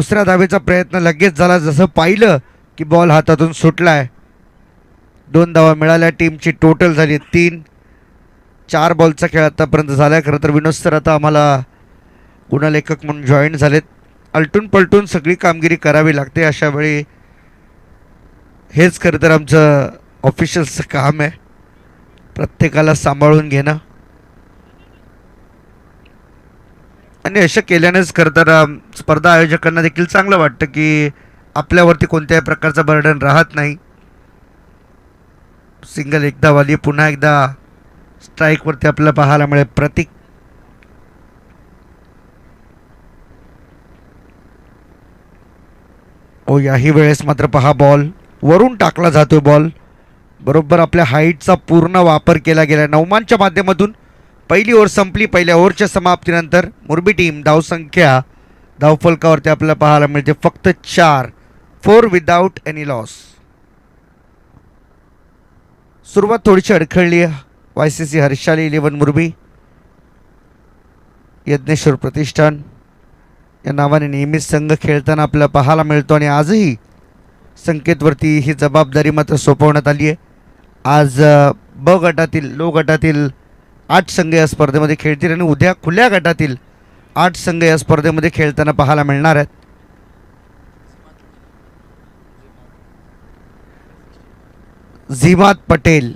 दुसऱ्या धावेचा प्रयत्न लगेच झाला, जसं पाहिलं की बॉल हातातून सुटलाय. 2 धावा मिळाल्या. टीमची टोटल झाली 3. 4 बॉलचा खेळ आतापर्यंत झाला. खरं तर विनोद सर आता आम्हाला गुणलेखक म्हणून जॉईन झालेत. आलटून पलटून सगळी कामगिरी करावी लागते अशा वेळी. हेच खरं तर आमचं ऑफिशियलचं काम आहे, प्रत्येकाला सांभाळून घेणं. आणि असं केल्यानेच खरं तर स्पर्धा आयोजकांना देखील चांगलं वाटतं की आपल्यावरती कोणत्याही प्रकारचं बर्डन राहत नाही. सिंगल एकदा वाली, पुन्हा एकदा स्ट्राईकवरती आपल्याला पाहायला मिळेल प्रतीक. ओ याही वेळेस मात्र पहा, बॉल वरून टाकला जातो. बॉल बरोबर आपल्या हाईटचा पूर्ण वापर केला गेला. नौमानच्या माध्यमातून पहिली ओव्हर संपली. पहिल्या ओव्हरच्या समाप्तीनंतर मुरबी टीम धावसंख्या धावफलकावरती आपल्याला पाहायला मिळते फक्त 4. 4 विदाउट एनी लॉस. सुरुवात थोडीशी अडखळली. YCC हर्षाली 11 मुरबी, यज्ञेश्वर प्रतिष्ठान या नावाने नेहमीच संघ खेळताना आपल्याला पाहायला मिळतो. आणि आजही संकेतवरती ही जबाबदारी मात्र सोपवण्यात आली आहे. आज ब गटातील, लो गटातील 8 संघ या स्पर्धेमध्ये खेळतील आणि उद्या खुल्या गटातील 8 संघ या स्पर्धेमध्ये खेळताना पाहायला मिळणार आहेत. झिमात पटेल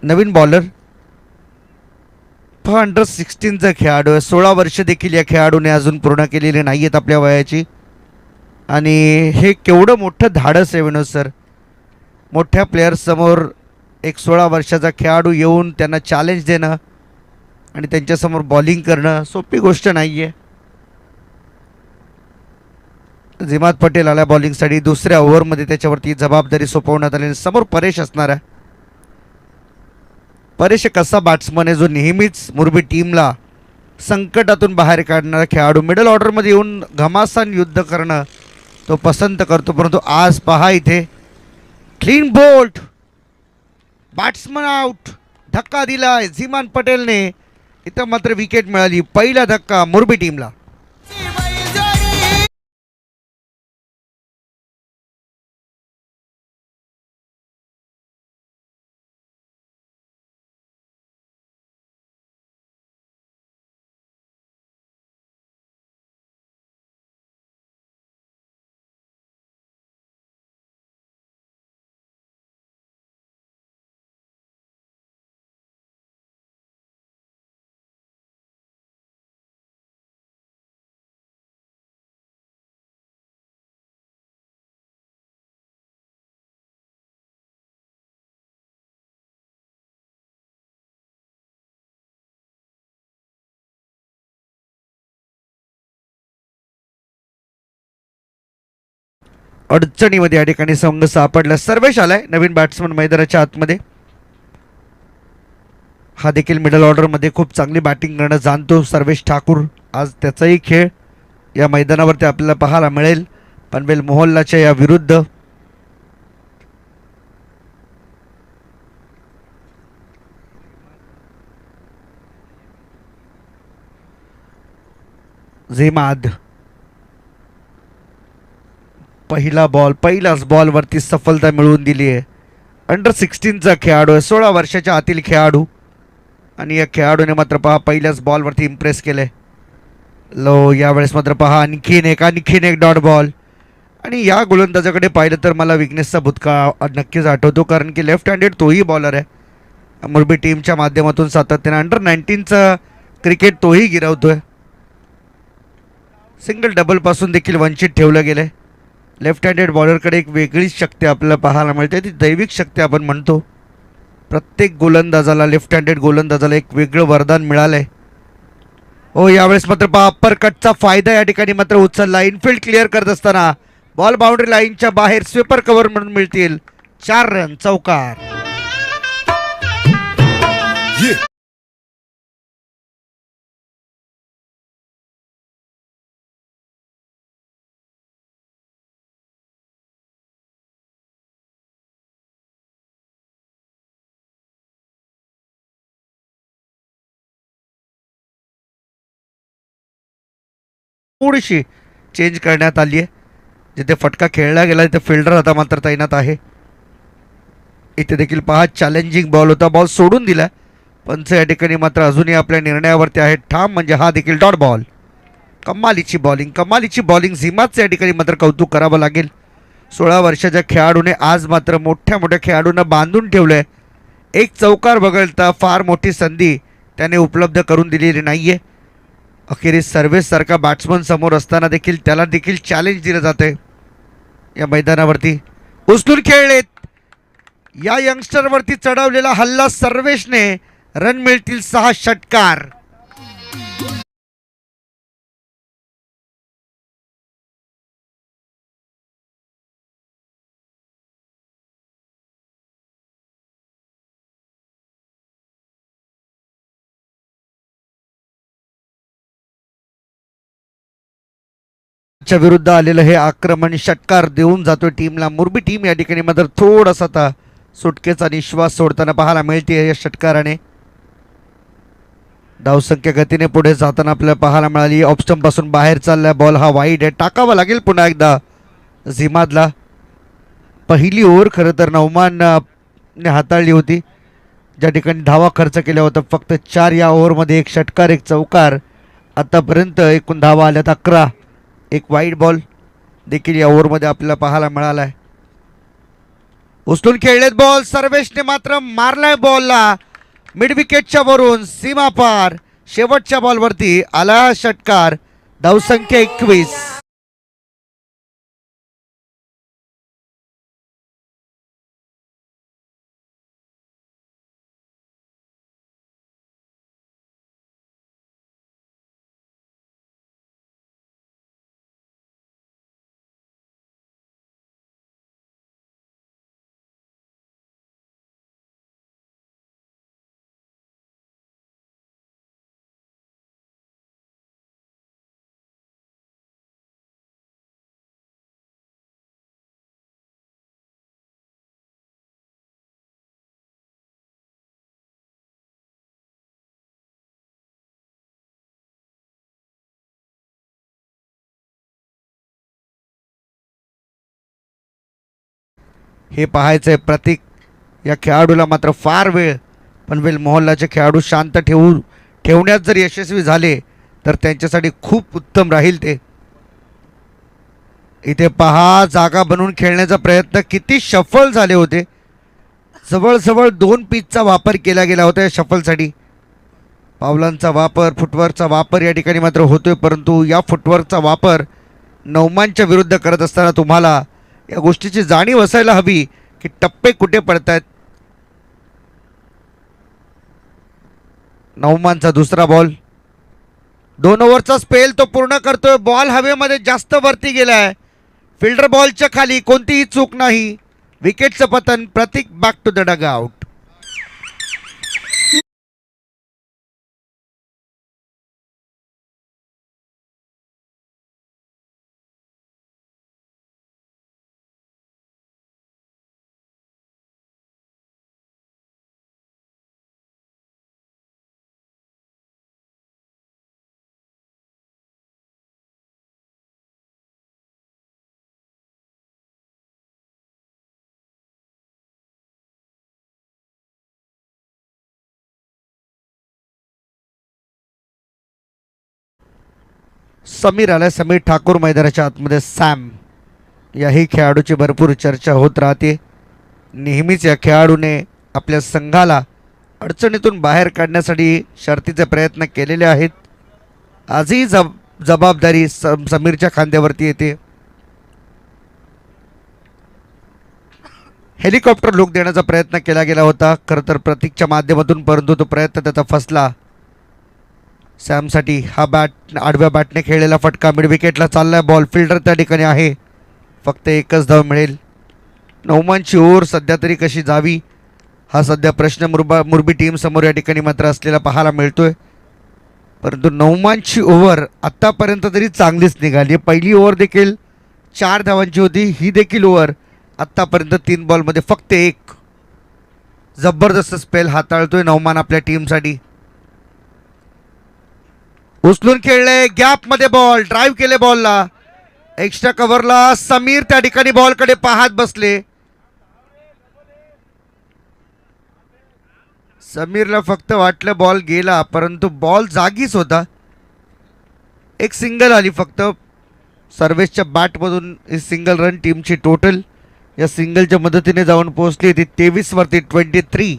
नवीन बॉलर, अंडर 16चा खेळाडू आहे. 16 वर्ष देखील या खेळाडूने अजून पूर्ण केलेली नाही आहेत आपल्या वयाची. आणि हे केवढं मोठं धाडस आहे विनोद सर. मोठ्या प्लेयर्ससमोर एक 16 वर्षाचा खेळाडू येऊन त्यांना चॅलेंज देणं आणि त्यांच्यासमोर बॉलिंग करणं सोपी गोष्ट नाही आहे. झिमात पटेल आला बॉलिंगसाठी. दुसऱ्या ओव्हरमध्ये त्याच्यावरती जबाबदारी सोपवण्यात आली. समोर परेश असणार आहे. परेश एक असा बॅट्समन आहे जो नेहमीच मुरबी टीमला संकटातून बाहेर काढणारा खेळाडू, मिडल ऑर्डरमध्ये येऊन घमासान युद्ध करणं तो पसंत करतो. परंतु आज पहा इथे क्लीन बोल्ट, बॅट्समन आउट, धक्का दिलाय झिमान पटेलने. इथं मात्र विकेट मिळाली. पहिला धक्का मुरबी टीमला. अडचणीमध्ये या ठिकाणी संघ सापडला. सर्वेश आलाय नवीन बॅट्समन मैदानाच्या आतमध्ये. हा देखील मिडल ऑर्डरमध्ये खूप चांगली बॅटिंग करणं जाणतो सर्वेश ठाकूर. आज त्याचाही खेळ या मैदानावरती आपल्याला पाहायला मिळेल पनवेल मोहल्लाच्या या विरुद्ध. झेमाद पहिला बॉल, पहिल्याच बॉलवरती सफलता मिळवून दिली आहे. अंडर 16चा खेळाडू आहे, 16 वर्षाच्या आतील खेळाडू. आणि या खेळाडूने मात्र पहा पहिल्याच बॉलवरती इम्प्रेस केलंय. लो यावेळेस मात्र पहा आणखीन एक डॉट बॉल. आणि या गोलंदाजाकडे पाहिलं तर मला विकनेसचा भूतकाळ नक्कीच आठवतो, कारण की लेफ्ट हँडेड तोही बॉलर आहे. मुरबी टीमच्या माध्यमातून सातत्याने अंडर 19चा क्रिकेट तोही गिरवतोय. सिंगल डबलपासून देखील वंचित ठेवलं गेलं आहे. लेफ्ट हँडेड बॉलरकडे एक वेगळीच शक्ती आपल्याला पाहायला मिळते, ती दैविक शक्ती आपण म्हणतो. प्रत्येक गोलंदाजाला, लेफ्ट हँडेड गोलंदाजाला एक वेगळं वरदान मिळालं आहे. हो यावेळेस मात्र पहा अप्पर कटचा फायदा या ठिकाणी मात्र उचलला. इनफिल्ड क्लिअर करत असताना बॉल बाउंड्री लाईनच्या बाहेर स्वीपर कव्हर म्हणून मिळतील 4 रन, चौकार. थोडीशी चेंज करण्यात आली आहे. जिथे फटका खेळला गेला तिथे फिल्डर आता मात्र तैनात आहे. इथे देखील पहा चॅलेंजिंग बॉल होता, बॉल सोडून दिला. पंच या ठिकाणी मात्र अजूनही आपल्या निर्णयावरती आहे ठाम, म्हणजे हा देखील डॉट बॉल. कमालीची बॉलिंग झिमाचं या ठिकाणी मात्र कौतुक करावं लागेल. 16 वर्षाच्या खेळाडूने आज मात्र मोठ्या खेळाडूंना बांधून ठेवलंय. एक चौकार वगळता फार मोठी संधी त्याने उपलब्ध करून दिलेली नाहीये. अखेरीस सर्वेससारखा बॅट्समन समोर असताना देखील त्याला देखील चॅलेंज दिलं जाते. या मैदानावरती उचलून खेळलेत. या यंगस्टरवरती चढवलेला हल्ला सर्वेशने. रन मिळतील 6 षटकार. विरुद्ध आलेलं हे आक्रमण षटकार देऊन जातोय टीमला. मुरबी टीम या ठिकाणी मात्र थोडासा आता सुटकेचा निश्वास सोडताना पाहायला मिळते. या षटकाराने धावसंख्या गतीने पुढे जाताना आपल्याला पाहायला मिळाली. ऑफस्टंप पासून बाहेर चाललाय बॉल, हा वाईड आहे. टाकावा लागेल पुन्हा एकदा झिमादला. पहिली ओव्हर खरं तर नौमानने हाताळली होती, ज्या ठिकाणी धावा खर्च केल्या होत्या फक्त 4. या ओव्हरमध्ये 1 षटकार 1 चौकार. आतापर्यंत एकूण धावा आल्यात 11. एक वाईड बॉल देखील या ओव्हरमध्ये आपल्याला पाहायला मिळाला आहे. उचलून खेळलेत बॉल. सर्वेशने मात्र मारलाय बॉलला मिड विकेटच्या वरून सीमा पार. शेवटच्या बॉलवरती आला षटकार. धावसंख्या 21. हे पाहायचंय प्रतीक. या खेळाडूला मात्र फार वेळ पनवेल मोहल्लाचे खेळाडू शांत ठेवण्यात जर यशस्वी झाले तर त्यांच्यासाठी खूप उत्तम राहील ते. इथे पहा जागा बनवून खेळण्याचा प्रयत्न किती सफल झाले होते. जवळजवळ 2 पिचचा वापर केला गेला होता या शफलसाठी. पावलांचा वापर, फुटवर्कचा वापर या ठिकाणी मात्र होतोय, परंतु या फुटवर्कचा वापर नौमानच्या विरुद्ध करत असताना तुम्हाला या गोष्टीची जाणीव असायला हवी की टप्पे कुठे पडतायत. नौमानचा दुसरा बॉल. 2 ओव्हरचा स्पेल तो पूर्ण करतोय. बॉल हवेमध्ये जास्त वरती गेलाय. फिल्डर बॉलच्या खाली कोणतीही चूक नाही. विकेटचं पतन. Pratik back to the dugout. Sameer आलाय. समीर ठाकूर मैदानाच्या आतमध्ये. सॅम याही खेळाडूची भरपूर चर्चा होत राहते. नेहमीच या खेळाडूने आपल्या संघाला अडचणीतून बाहेर काढण्यासाठी शर्तीचे प्रयत्न केलेले आहेत. आजही जबाबदारी समीरच्या खांद्यावरती येते. हेलिकॉप्टर लुक देण्याचा प्रयत्न केला गेला होता खरं तर प्रतीकच्या माध्यमातून, परंतु तो प्रयत्न त्याचा फसला. सॅमसाठी हा आडव्या बॅटने खेळलेला फटका. मिड विकेटला चाललाय बॉल. फिल्डर त्या ठिकाणी आहे. फक्त 1च धाव मिळेल. नौमानची ओव्हर सध्या तरी कशी जावी हा सध्या प्रश्न मुरबी टीम समोर या ठिकाणी मात्र असलेला पाहायला मिळतोय. परंतु नौमानची ओव्हर आत्तापर्यंत तरी चांगलीच निघाली. पहिली ओव्हर देखील 4 धावांची होती. ही देखील ओव्हर आत्तापर्यंत 3 बॉलमध्ये फक्त 1. जबरदस्त स्पेल हाताळतोय नौमान आपल्या टीमसाठी. उचलून खेळले, गॅप मध्ये बॉल, ड्राईव्ह केले बॉलला, एक्स्ट्रा कव्हरला समीर त्या ठिकाणी बॉलकडे पाहत बसले. समीरला फक्त वाटलं बॉल गेला, परंतु बॉल जागीच होता. एक सिंगल आली फक्त सर्वेशच्या बॅटमधून. सिंगल रन टीमची टोटल या सिंगलच्या मदतीने जाऊन पोहोचली ती 23 वरती. 23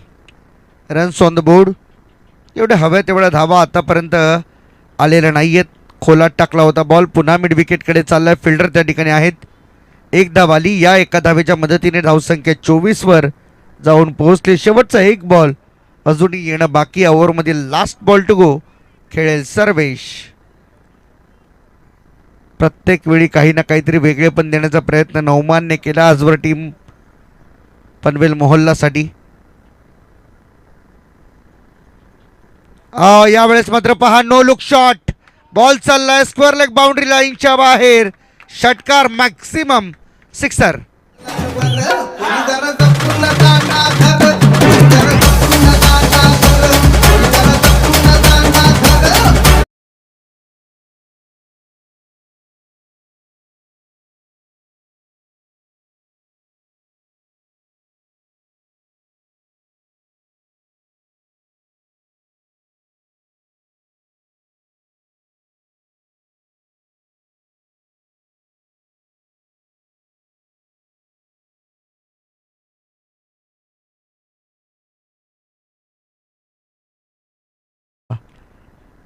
रन्स ऑन द बोर्ड. एवढ्या हव्या तेवढ्या धावा आतापर्यंत आलेल्या नाही आहेत. खोलात टाकला होता बॉल, पुन्हा मिड विकेटकडे चाललाय. फिल्डर त्या ठिकाणी आहेत. एक धाव आली. या एका धावेच्या मदतीने धावसंख्या 24 वर जाऊन पोहोचले. शेवटचा एक बॉल अजूनही येणं बाकी. ओव्हरमधील लास्ट बॉल टू गो खेळेल सर्वेश. प्रत्येक वेळी काही ना काहीतरी वेगळेपण देण्याचा प्रयत्न नौमानने केला आजवर टीम पनवेल मोहल्लासाठी. यावेळेस मात्र पहा, नो लुक शॉट. बॉल चाललाय स्क्वेअर लेग बाउंड्री लाईनच्या बाहेर. षटकार मॅक्सिमम सिक्सर.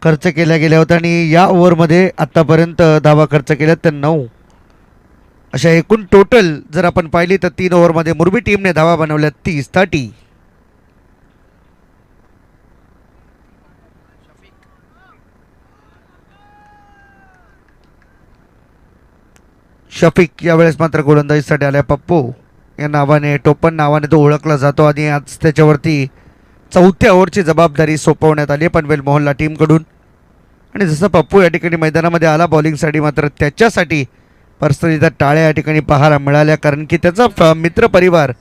खर्च केल्या गेल्या होत्या आणि या ओव्हरमध्ये आतापर्यंत धावा खर्च केल्या तर 9. अशा एकूण टोटल जर आपण पाहिली तर 3 ओव्हरमध्ये मुरबी टीमने धावा बनवल्या 30. शफीक यावेळेस मात्र गोलंदाजीसाठी आल्या. पप्पू या नावाने, टोपण नावाने तो ओळखला जातो आणि आज त्याच्यावरती चौथ्या ओव्हरची जबाबदारी सोपवण्यात आली पनवेल मोहल्ला टीमकडून. आणि जसं पप्पू या ठिकाणी मैदानामध्ये आला बॉलिंगसाठी, मात्र त्याच्यासाठी पर्सनली त्या टाळ्या या ठिकाणी पाहायला मिळाल्या, कारण की त्याचा मित्रपरिवार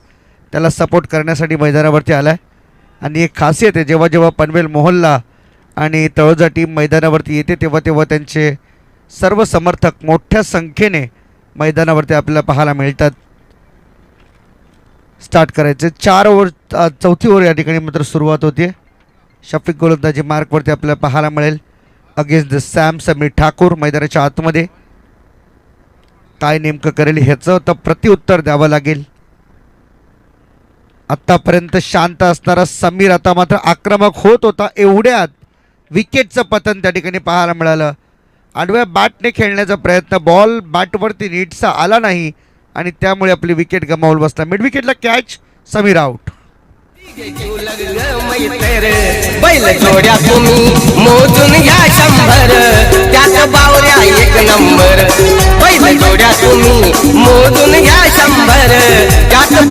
त्याला सपोर्ट करण्यासाठी मैदानावरती आला आहे. आणि एक खासियत आहे, जेव्हा जेव्हा पनवेल मोहल्ला आणि तळोजा टीम मैदानावरती येते तेव्हा तेव्हा त्यांचे सर्व समर्थक मोठ्या संख्येने मैदानावरती आपल्याला पाहायला मिळतात. स्टार्ट करायचे 4 ओव्हर, चौथी ओव्हर या ठिकाणी मात्र सुरुवात होते. शफीक गोलंदाजी मार्कवरती आपल्याला पाहायला मिळेल against the Sam Sameer Thakur. मैदानाच्या आतमध्ये काय नेमकं करेल ह्याचं तर प्रत्युत्तर द्यावं लागेल. आत्तापर्यंत शांत असणारा समीर आता मात्र आक्रमक होत होता. एवढ्यात विकेटचं पतन त्या ठिकाणी पाहायला मिळालं. आडव्या बॅटने खेळण्याचा प्रयत्न, बॉल बॅटवरती नीटसा आला नाही आणि त्यामुळे आपली विकेट गमावून बसला. मिड विकेटला कॅच, समीर आउट. बैल जोड्या तुम्ही मोजून घ्या 100, त्यात बावऱ्या 1 नंबर. बैल जोड्या तुम्ही मोजून घ्या 100, त्यात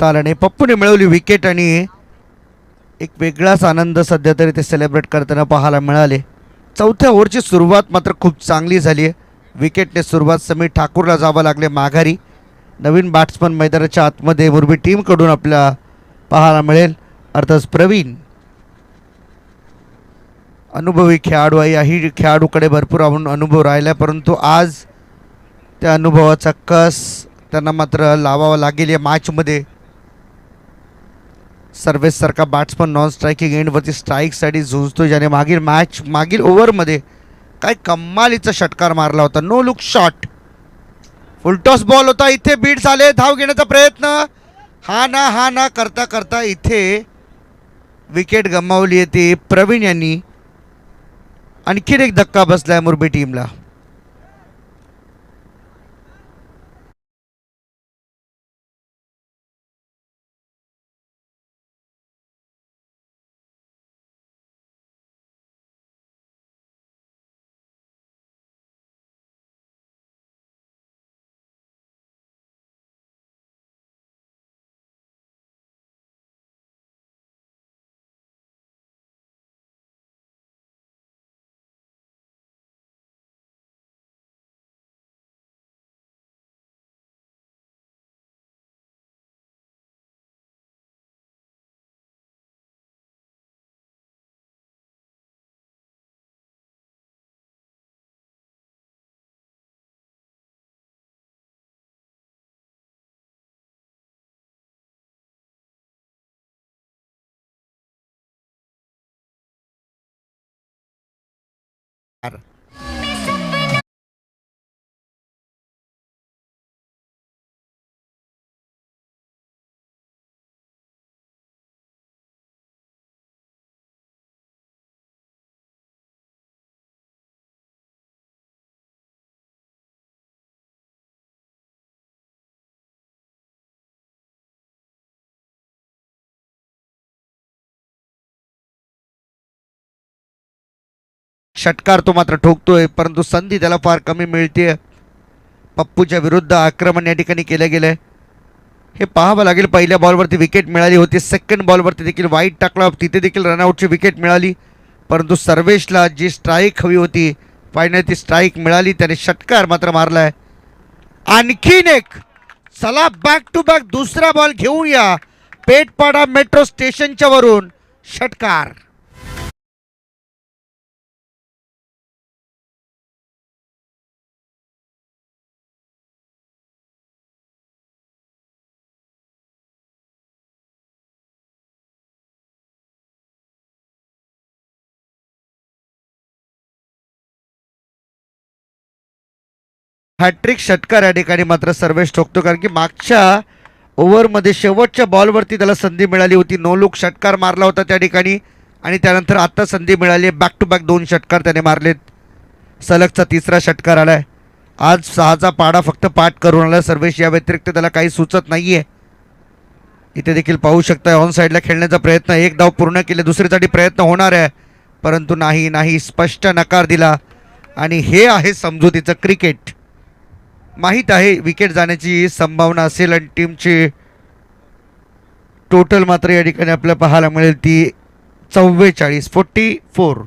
आला नाही. पप्पूने मिळवली विकेट आणि एक वेगळाच आनंद सध्या तरी ते सेलिब्रेट करताना पाहायला मिळाले. चौथ्या ओव्हरची सुरुवात मात्र खूप चांगली झाली आहे. विकेटने सुरुवात समीर ठाकूरला जावं लागले माघारी. नवीन बॅट्समन मैदानाच्या आतमध्ये मुरबी टीमकडून आपल्याला पाहायला मिळेल, अर्थात प्रवीण. अनुभवी खेळाडू आहे. याही खेळाडूकडे भरपूर अनुभव राहिला, परंतु आज त्या अनुभवाचा कस त्यांना मात्र लावावा लागेल या मॅचमध्ये. सर्वेससारखा बॅट्समन नॉन स्ट्रायकिंग एंडवरती स्ट्राईकसाठी झुंजतो, ज्याने मागील ओव्हरमध्ये काय कमालीचा षटकार मारला होता. No look shot, full toss ball होता. इथे बीट झाले, धाव घेण्याचा प्रयत्न, हा ना करता करता इथे विकेट गमावली आहे ती प्रवीण यांनी. आणखीन एक धक्का बसलाय मुरबी टीमला. षटकार तो मात्र ठोकतोय, परंतु संधी त्याला फार कमी मिळते. पप्पूच्या विरुद्ध आक्रमण या ठिकाणी केलं गेलंय. हे पाहावं लागेल. पहिल्या बॉलवरती विकेट मिळाली होती, सेकंड बॉलवरती देखील वाईट टाकला, तिथे देखील रनआउटची विकेट मिळाली, परंतु सर्वेशला जी स्ट्राईक हवी होती फायनल ती स्ट्राईक मिळाली. त्याने षटकार मात्र मारलाय. आणखीन एक, चला बॅक टू बॅक दुसरा बॉल घेऊया. पेठपाडा मेट्रो स्टेशनच्या वरून षटकार. हॅट्रिक षटकार या ठिकाणी मात्र सर्वेश ठोकतो, कारण की मागच्या ओव्हरमध्ये शेवटच्या बॉलवरती त्याला संधी मिळाली होती. नो लुक षटकार मारला होता त्या ठिकाणी, आणि त्यानंतर आता संधी मिळाली. बॅक टू बॅक 2 षटकार त्याने मारलेत. सलगचा 3रा षटकार आलाय. आज 6चा पाडा फक्त पाठ करून आला सर्वेश. या व्यतिरिक्त त्याला काही सुचत नाहीये. इथे देखील पाहू शकताय ऑन साईडला खेळण्याचा प्रयत्न, 1 धाव पूर्ण केले, दुसरीसाठी प्रयत्न होणार आहे, परंतु नाही, स्पष्ट नकार दिला. आणि हे आहे समजुतीचं क्रिकेट. माहीत आहे विकेट जाण्याची संभावना असेल, आणि टीमची टोटल मात्र या ठिकाणी आपल्याला पाहायला मिळेल ती 44.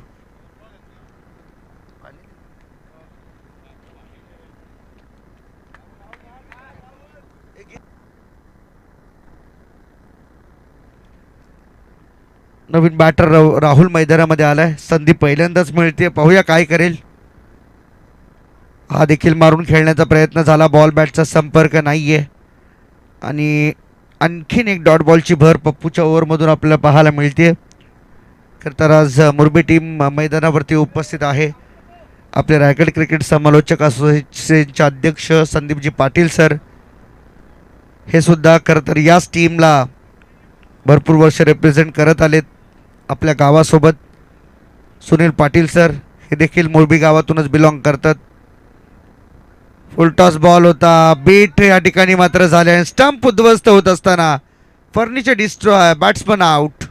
नवीन बॅटर राहुल मैदानामध्ये आलाय. संधी पहिल्यांदाच मिळते, पाहूया काय करेल. हा देखील मारून खेळण्याचा प्रयत्न झाला, बॉल बॅटचा संपर्क नाहीये. आणि आणखीन एक डॉट बॉलची भर पप्पूच्या ओव्हरमधून आपल्याला पाहायला मिळते. खरं तर आज मुरबी टीम मैदानावरती उपस्थित आहे. आपले रायगड क्रिकेट समालोचक असोसिएशनचे अध्यक्ष संदीपजी पाटील सर हे सुद्धा खरं तर याच टीमला भरपूर वर्ष रिप्रेझेंट करत आलेत आपल्या गावासोबत. सुनील पाटील सर हे देखील मुरबी गावातूनच बिलॉंग करतात. फुलटॉस बॉल होता, बीट या ठिकाणी मात्र झाले. स्टंप उद्ध्वस्त होत असताना फर्निचर डिस्ट्रॉय, बॅट्समन आउट.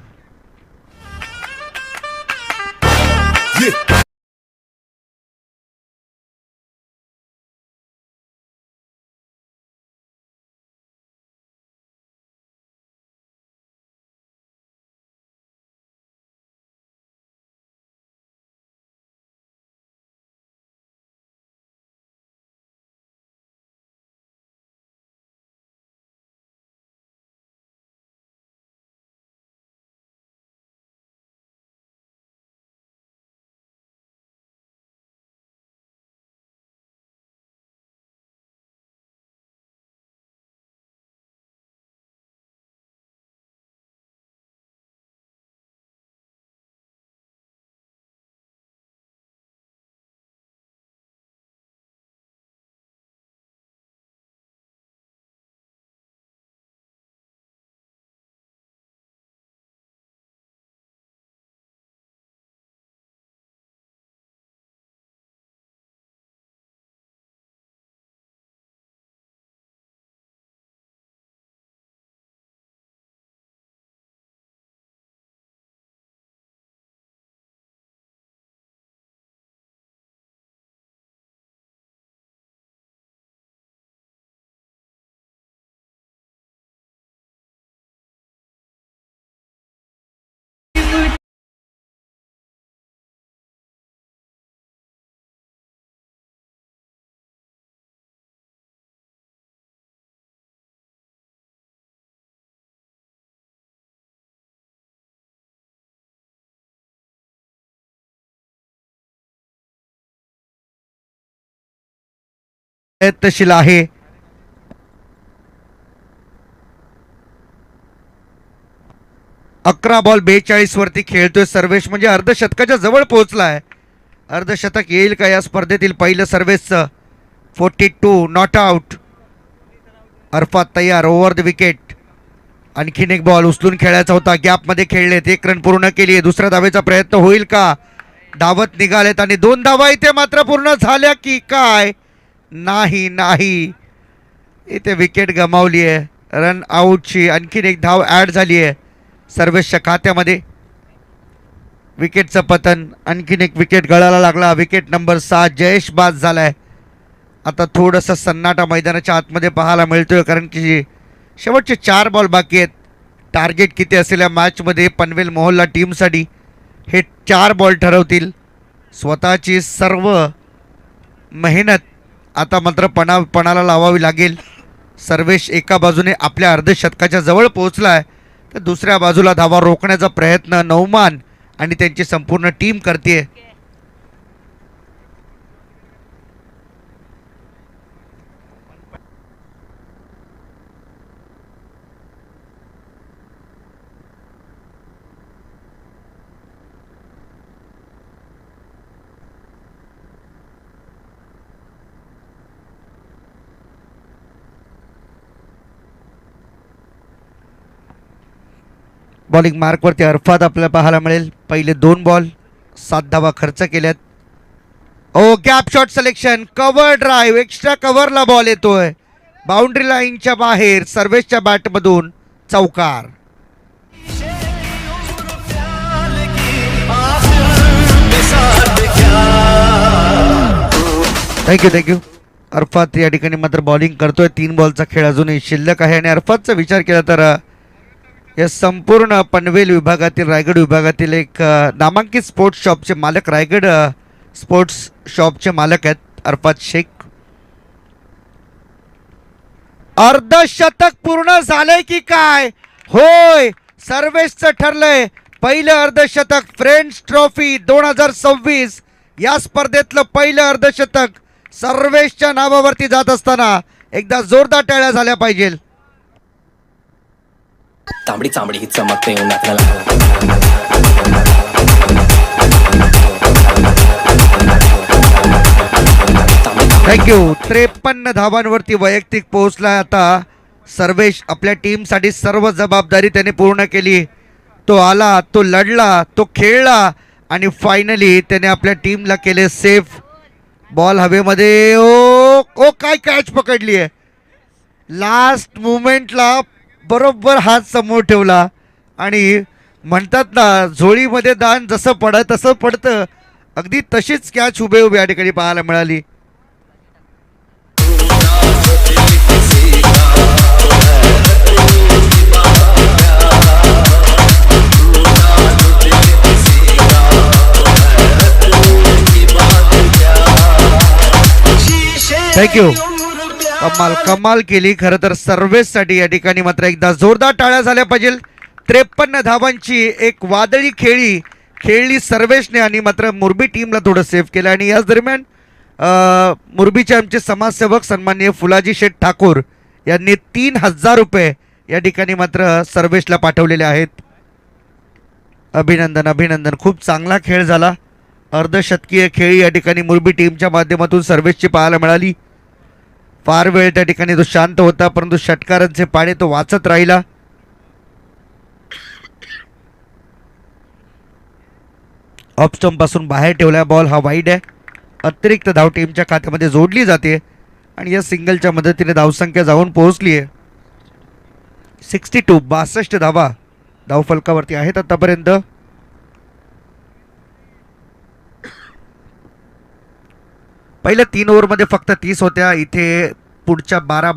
प्रयत्नशील आहे. अकरा बॉल 42 वरती खेळतोय सर्वेश, म्हणजे अर्धशतकाच्या जवळ पोहोचलाय. अर्धशतक येईल का या स्पर्धेतील पहिलं सर्व्हिसचं. 42 नॉट आउट. अरफात तयार ओव्हर द विकेट. आणखीन एक बॉल उचलून खेळायचा होता. गॅपमध्ये खेळलेत. 1 रन पूर्ण केली. दुसऱ्या धावेचा प्रयत्न होईल का. धावत निघालेत आणि 2 धावा इथे मात्र पूर्ण झाल्या की काय. नाही इथे विकेट गमावली आहे. रन आऊटची आणखीन एक धाव ॲड झाली आहे सर्व्हिसच्या खात्यामध्ये. विकेटचं पतन. आणखीन एक विकेट गळायला लागला. विकेट नंबर 7 जयेश बाद झालाय. आता थोडंसं सन्नाटा मैदानाच्या आतमध्ये पाहायला मिळतोय कारण की शेवटचे 4 बॉल बाकी आहेत. टार्गेट किती असेल या मॅचमध्ये पनवेल मोहल्ला टीमसाठी हे 4 बॉल ठरवतील. स्वतःची सर्व मेहनत आता मात्र पणाला लावावी लागेल. सर्वेश एका बाजूने आपल्या अर्धशतकाच्या जवळ पोहोचला आहे तर दुसऱ्या बाजूला धावा रोखण्याचा प्रयत्न नौमान आणि त्यांची संपूर्ण टीम करते. बॉलिंग मार्कवरती अरफात आपल्याला पाहायला मिळेल. पहिले 2 बॉल 7 धावा खर्च केल्यात. Oh gap shot selection. Cover drive. Extra कव्हरला बॉल येतोय. बाउंड्री लाईनच्या बाहेर. सर्वेशच्या बॅटमधून चौकार. थँक्यू. अरफात या ठिकाणी मात्र बॉलिंग करतोय. 3 बॉलचा खेळ अजूनही शिल्लक आहे आणि अरफातचा विचार केला तर या संपूर्ण पनवेल विभागातील रायगड विभागातील एक नामांकित स्पोर्ट्स शॉपचे मालक रायगड स्पोर्ट्स शॉपचे मालक आहेत अरफात शेख. अर्धशतक पूर्ण झालंय की काय. होय सर्वेशचं ठरलंय पहिलं अर्धशतक. फ्रेंड्स ट्रॉफी 2026 या स्पर्धेतलं पहिलं अर्धशतक सर्वेशच्या नावावरती जात असताना एकदा जोरदार टाळ्या झाल्या पाहिजे. तांबडी चांबडी ही चमकते उन्हात. थँक्यू. 53 धावांवरती वैयक्तिक पोहोचलाय आता सर्वेश. आपल्या टीमसाठी सर्व जबाबदारी त्याने पूर्ण केली. तो आला, तो लढला, तो खेळला आणि फायनली त्याने आपल्या टीमला केले सेफ. बॉल हवेमध्ये. ओ काय कॅच पकडली आहे. लास्ट मुमेंटला बरोबर हात समोर ठेवला आणि म्हणतात ना झोळीमध्ये दान जसं पडत तसं पडतं. अगदी तशीच कॅच उभे या ठिकाणी पाहायला मिळाली. थँक्यू. कमाल केली खरं तर सर्व्हिससाठी. या ठिकाणी मात्र एकदा जोरदार टाळ्या झाल्या पाहिजे. 53 धावांची एक वादळी खेळली सर्वेशने आणि मात्र मुरबी टीमला थोडं सेव्ह केलं. आणि याच दरम्यान मुरबीचे आमचे समाजसेवक सन्माननीय फुलाजी शेठ ठाकूर यांनी 3000 रुपये या ठिकाणी मात्र सर्वेशला पाठवलेले आहेत. अभिनंदन. खूप चांगला खेळ झाला. अर्धशतकीय खेळी या ठिकाणी मुरबी टीमच्या माध्यमातून सर्वेशची पाहायला मिळाली. फार वेळ त्या ठिकाणी तो शांत होता परंतु षटकारांचे पाडे तो वाचत राहिला. ऑफ स्टंप पासून बाहेर ठेवला बॉल. हा वाईड आहे. अतिरिक्त धाव टीमच्या खात्यामध्ये जोडली जाते आणि या सिंगलच्या मदतीने धावसंख्या जाऊन पोहोचली आहे 62. 62 धावा धावफलकावरती आहेत आतापर्यंत. पहिल्या 3 ओव्हरमध्ये फक्त 30 होत्या. इथे पुढच्या 12